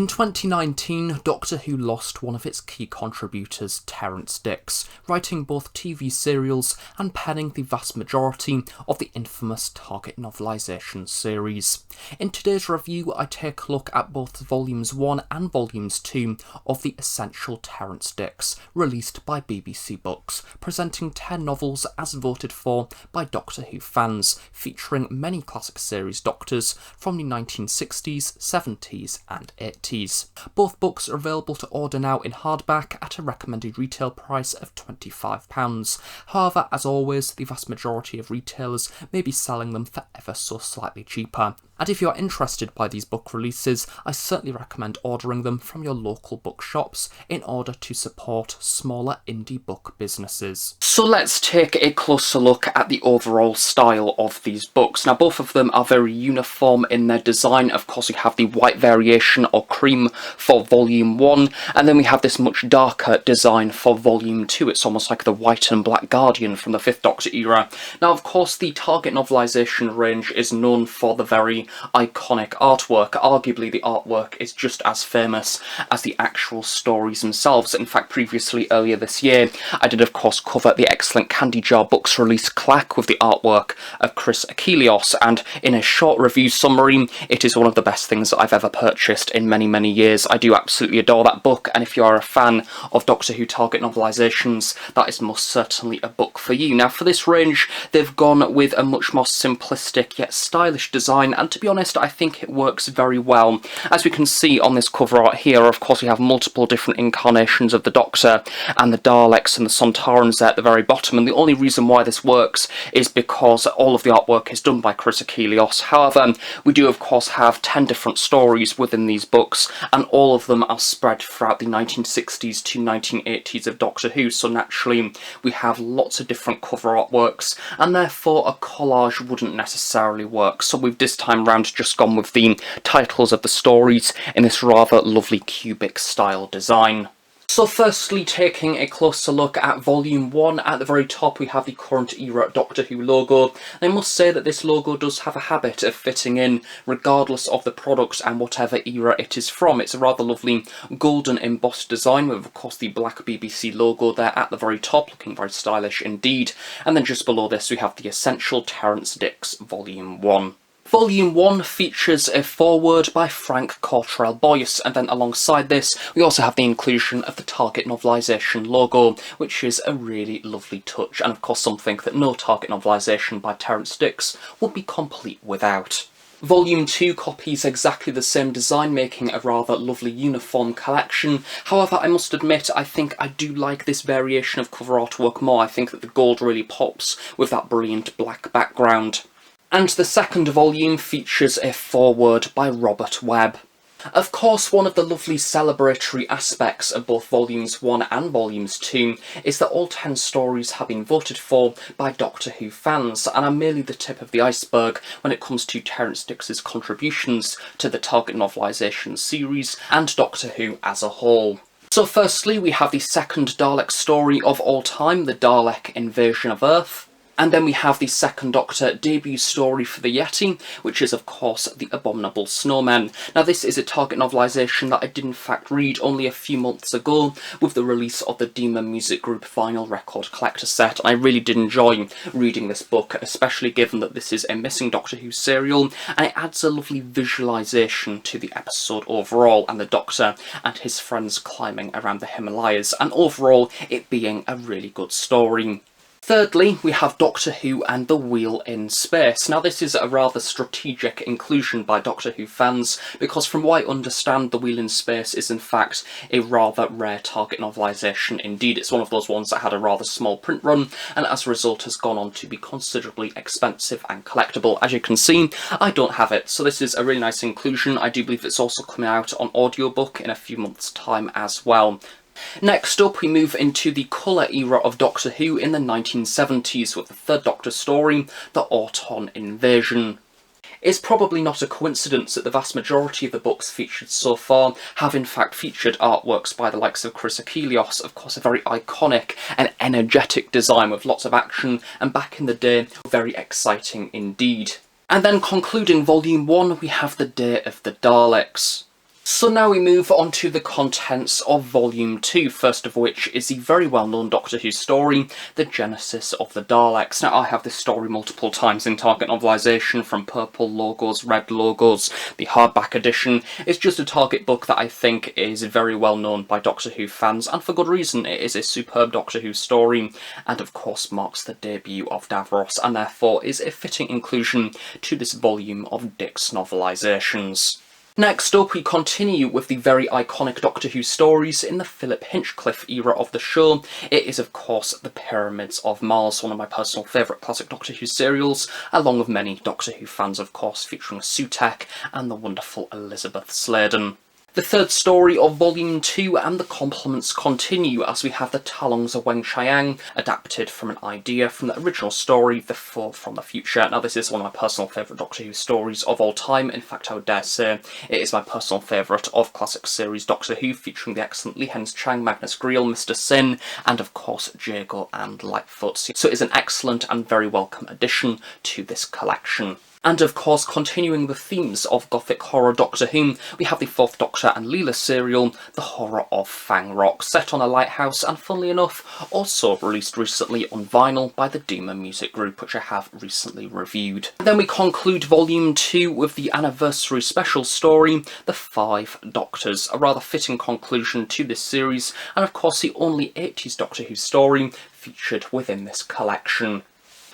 2019, Doctor Who lost one of its key contributors, Terrance Dicks, writing both TV serials and penning the vast majority of the infamous Target novelisation series. In today's review, I take a look at both Volumes 1 and Volumes 2 of the Essential Terrance Dicks, released by BBC Books, presenting 10 novels as voted for by Doctor Who fans, featuring many classic series Doctors from the 1960s, 70s and 80s. Both books are available to order now in hardback at a recommended retail price of £25. However, as always, the vast majority of retailers may be selling them for ever so slightly cheaper. And if you are interested by these book releases, I certainly recommend ordering them from your local bookshops in order to support smaller indie book businesses. So let's take a closer look at the overall style of these books. Now, both of them are very uniform in their design. Of course, we have the white variation or cream for Volume 1, and then we have this much darker design for Volume 2. It's almost like the white and black Guardian from the 5th Doctor era. Now, of course, the Target novelisation range is known for the very iconic artwork. Arguably, the artwork is just as famous as the actual stories themselves. In fact, previously, earlier this year, I did, of course, cover the excellent Candy Jar Books release Clack with the artwork of Chris Achilleos, and in a short review summary, it is one of the best things that I've ever purchased in many years. I do absolutely adore that book, and if you are a fan of Doctor Who Target novelisations, that is most certainly a book for you. Now, for this range, they've gone with a much more simplistic yet stylish design, and to be honest, I think it works very well. As we can see on this cover art here, of course, we have multiple different incarnations of the Doctor and the Daleks and the Sontarans there at the very bottom, and the only reason why this works is because all of the artwork is done by Chris Achilleos. However, we do, of course, have 10 different stories within these books, and all of them are spread throughout the 1960s to 1980s of Doctor Who, so naturally we have lots of different cover artworks, and therefore a collage wouldn't necessarily work. So we've this time round just gone with the titles of the stories in this rather lovely cubic style design. So firstly, taking a closer look at Volume 1, at the very top we have the current era Doctor Who logo. And I must say that this logo does have a habit of fitting in regardless of the product and whatever era it is from. It's a rather lovely golden embossed design with, of course, the black BBC logo there at the very top, looking very stylish indeed. And then just below this we have the Essential Terrance Dicks Volume 1. Volume 1 features a foreword by Frank Cottrell-Boyce, and then alongside this we also have the inclusion of the Target novelisation logo, which is a really lovely touch, and of course something that no Target novelisation by Terrance Dicks would be complete without. Volume 2 copies exactly the same design, making a rather lovely uniform collection. However, I must admit, I think I do like this variation of cover artwork more. I think that the gold really pops with that brilliant black background. And the second volume features a foreword by Robert Webb. Of course, one of the lovely celebratory aspects of both Volumes 1 and Volumes 2 is that all 10 stories have been voted for by Doctor Who fans, and are merely the tip of the iceberg when it comes to Terrance Dicks' contributions to the Target novelisation series and Doctor Who as a whole. So firstly, we have the second Dalek story of all time, the Dalek Invasion of Earth. And then we have the second Doctor debut story for the Yeti, which is, of course, The Abominable Snowmen. Now, this is a Target novelisation that I did in fact read only a few months ago with the release of the Demon Music Group vinyl record collector set. I really did enjoy reading this book, especially given that this is a missing Doctor Who serial, and it adds a lovely visualisation to the episode overall, and the Doctor and his friends climbing around the Himalayas, and overall it being a really good story. Thirdly, we have Doctor Who and the Wheel in Space. Now, this is a rather strategic inclusion by Doctor Who fans, because from what I understand, the Wheel in Space is in fact a rather rare Target novelisation indeed. It's one of those ones that had a rather small print run, and as a result has gone on to be considerably expensive and collectible. As you can see, I don't have it, so this is a really nice inclusion. I do believe it's also coming out on audiobook in a few months' time as well. Next up, we move into the colour era of Doctor Who in the 1970s with the third Doctor story, The Auton Invasion. It's probably not a coincidence that the vast majority of the books featured so far have in fact featured artworks by the likes of Chris Achilleos, of course a very iconic and energetic design with lots of action, and back in the day, very exciting indeed. And then concluding Volume 1, we have The Day of the Daleks. So now we move on to the contents of Volume 2, first of which is the very well-known Doctor Who story, The Genesis of the Daleks. Now, I have this story multiple times in Target novelisation, from purple logos, red logos, the hardback edition. It's just a Target book that I think is very well known by Doctor Who fans, and for good reason. It is a superb Doctor Who story, and of course marks the debut of Davros, and therefore is a fitting inclusion to this volume of Dicks novelisations. Next up, we continue with the very iconic Doctor Who stories in the Philip Hinchcliffe era of the show. It is, of course, The Pyramids of Mars, one of my personal favourite classic Doctor Who serials, along with many Doctor Who fans, of course, featuring Sutekh and the wonderful Elizabeth Sladen. The third story of Volume 2 and the compliments continue as we have the Talons of Weng-Chiang, adapted from an idea from the original story, The Foe from the Future. Now, this is one of my personal favourite Doctor Who stories of all time. In fact, I would dare say it is my personal favourite of classic series Doctor Who, featuring the excellent Lee Hens-Chang, Magnus Greel, Mr. Sin, and of course Jago and Lightfoot. So it is an excellent and very welcome addition to this collection. And of course, continuing the themes of Gothic horror Doctor Who, we have the Fourth Doctor and Leela serial, The Horror of Fang Rock, set on a lighthouse, and funnily enough, also released recently on vinyl by the Demon Music Group, which I have recently reviewed. And then we conclude Volume 2 with the anniversary special story, The Five Doctors, a rather fitting conclusion to this series, and of course the only 80s Doctor Who story featured within this collection.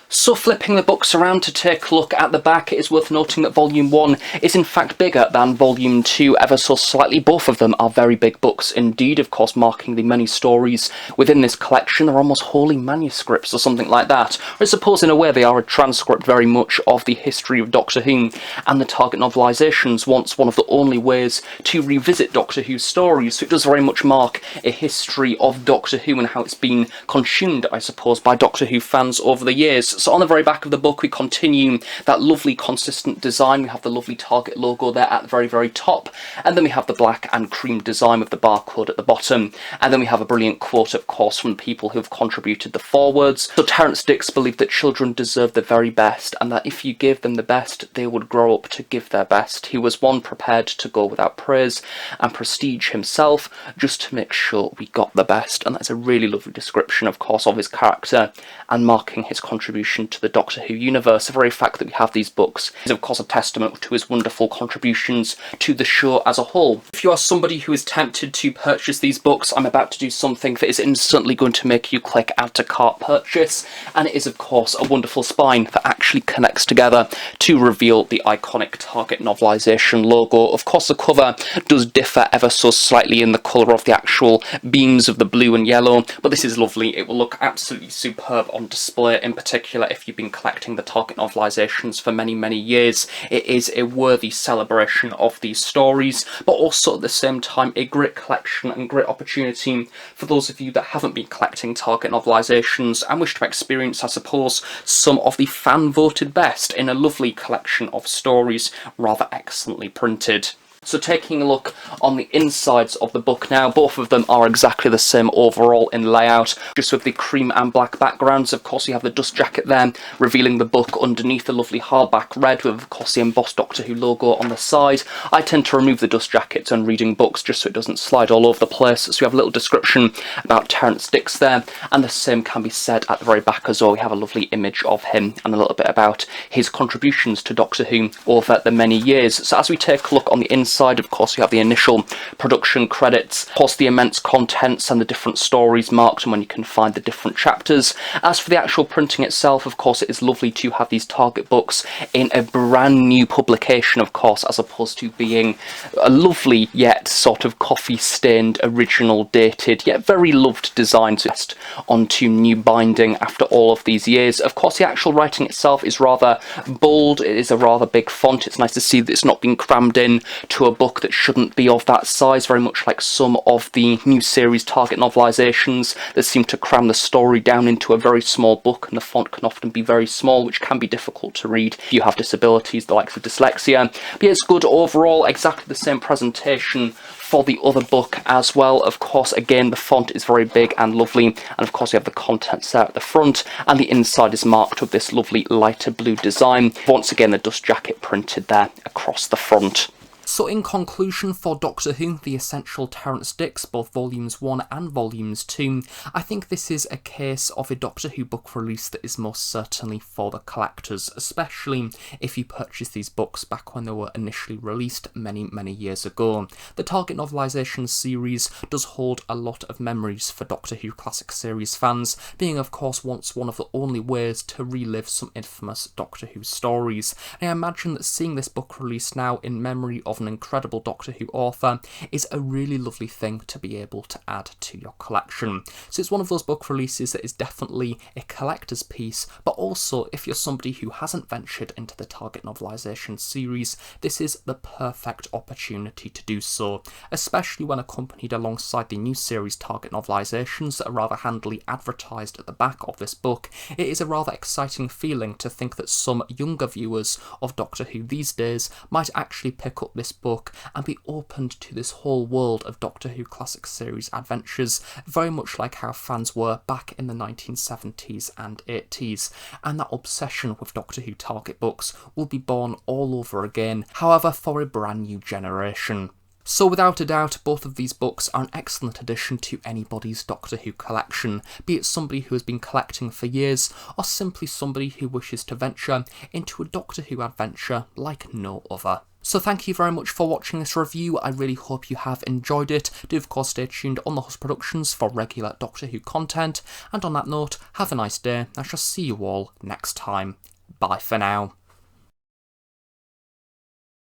So flipping the books around to take a look at the back, it is worth noting that Volume 1 is in fact bigger than Volume 2 ever so slightly. Both of them are very big books indeed, of course marking the many stories within this collection. They're almost holy manuscripts or something like that. Or I suppose in a way they are a transcript very much of the history of Doctor Who, and the Target novelisations once one of the only ways to revisit Doctor Who stories, so it does very much mark a history of Doctor Who and how it's been consumed, I suppose, by Doctor Who fans over the years. So on the very back of the book we continue that lovely consistent design. We have the lovely Target logo there at the very, very top, and then we have the black and cream design with the barcode at the bottom, and then we have a brilliant quote, of course, from the people who have contributed the forewords. So Terrance Dicks believed that children deserve the very best, and that if you gave them the best, they would grow up to give their best. He was one prepared to go without praise and prestige himself, just to make sure we got the best. And that's a really lovely description, of course, of his character, and marking his contribution to the Doctor Who universe. The very fact that we have these books is of course a testament to his wonderful contributions to the show as a whole. If you are somebody who is tempted to purchase these books, I'm about to do something that is instantly going to make you click add to cart purchase, and it is of course a wonderful spine that actually connects together to reveal the iconic Target novelisation logo. Of course the cover does differ ever so slightly in the colour of the actual beams of the blue and yellow, but this is lovely. It will look absolutely superb on display, in particular if you've been collecting the Target novelisations for many, many years. It is a worthy celebration of these stories, but also at the same time a great collection and great opportunity for those of you that haven't been collecting Target novelisations and wish to experience, I suppose, some of the fan-voted best in a lovely collection of stories, rather excellently printed. So taking a look on the insides of the book now, both of them are exactly the same overall in layout, just with the cream and black backgrounds. Of course you have the dust jacket there, revealing the book underneath the lovely hardback red with of course the embossed Doctor Who logo on the side. I tend to remove the dust jackets when reading books just so it doesn't slide all over the place. So we have a little description about Terrance Dicks there, and the same can be said at the very back as well. We have a lovely image of him and a little bit about his contributions to Doctor Who over the many years. So as we take a look on the inside, of course, you have the initial production credits, plus the immense contents and the different stories marked and when you can find the different chapters. As for the actual printing itself, of course, it is lovely to have these Target books in a brand new publication, of course, as opposed to being a lovely yet sort of coffee-stained, original, dated, yet very loved design just onto new binding after all of these years. Of course, the actual writing itself is rather bold. It is a rather big font. It's nice to see that it's not been crammed in to a book that shouldn't be of that size, very much like some of the new series Target novelisations that seem to cram the story down into a very small book, and the font can often be very small, which can be difficult to read if you have disabilities, the likes of dyslexia. But yeah, it's good overall, exactly the same presentation for the other book as well. Of course, again, the font is very big and lovely, and of course we have the contents there at the front, and the inside is marked with this lovely lighter blue design. Once again, the dust jacket printed there across the front. So in conclusion, for Doctor Who, The Essential Terrance Dicks, both Volumes 1 and Volumes 2, I think this is a case of a Doctor Who book release that is most certainly for the collectors, especially if you purchase these books back when they were initially released many years ago. The Target novelisation series does hold a lot of memories for Doctor Who classic series fans, being of course once one of the only ways to relive some infamous Doctor Who stories. And I imagine that seeing this book released now in memory of an incredible Doctor Who author is a really lovely thing to be able to add to your collection. So it's one of those book releases that is definitely a collector's piece, but also if you're somebody who hasn't ventured into the Target novelisation series, this is the perfect opportunity to do so, especially when accompanied alongside the new series Target novelisations that are rather handily advertised at the back of this book. It is a rather exciting feeling to think that some younger viewers of Doctor Who these days might actually pick up this book and be opened to this whole world of Doctor Who classic series adventures, very much like how fans were back in the 1970s and 80s, and that obsession with Doctor Who Target books will be born all over again, however for a brand new generation. So without a doubt, both of these books are an excellent addition to anybody's Doctor Who collection, be it somebody who has been collecting for years, or simply somebody who wishes to venture into a Doctor Who adventure like no other. So thank you very much for watching this review. I really hope you have enjoyed it. Do of course stay tuned on the Host Productions for regular Doctor Who content. And on that note, have a nice day. I shall see you all next time. Bye for now.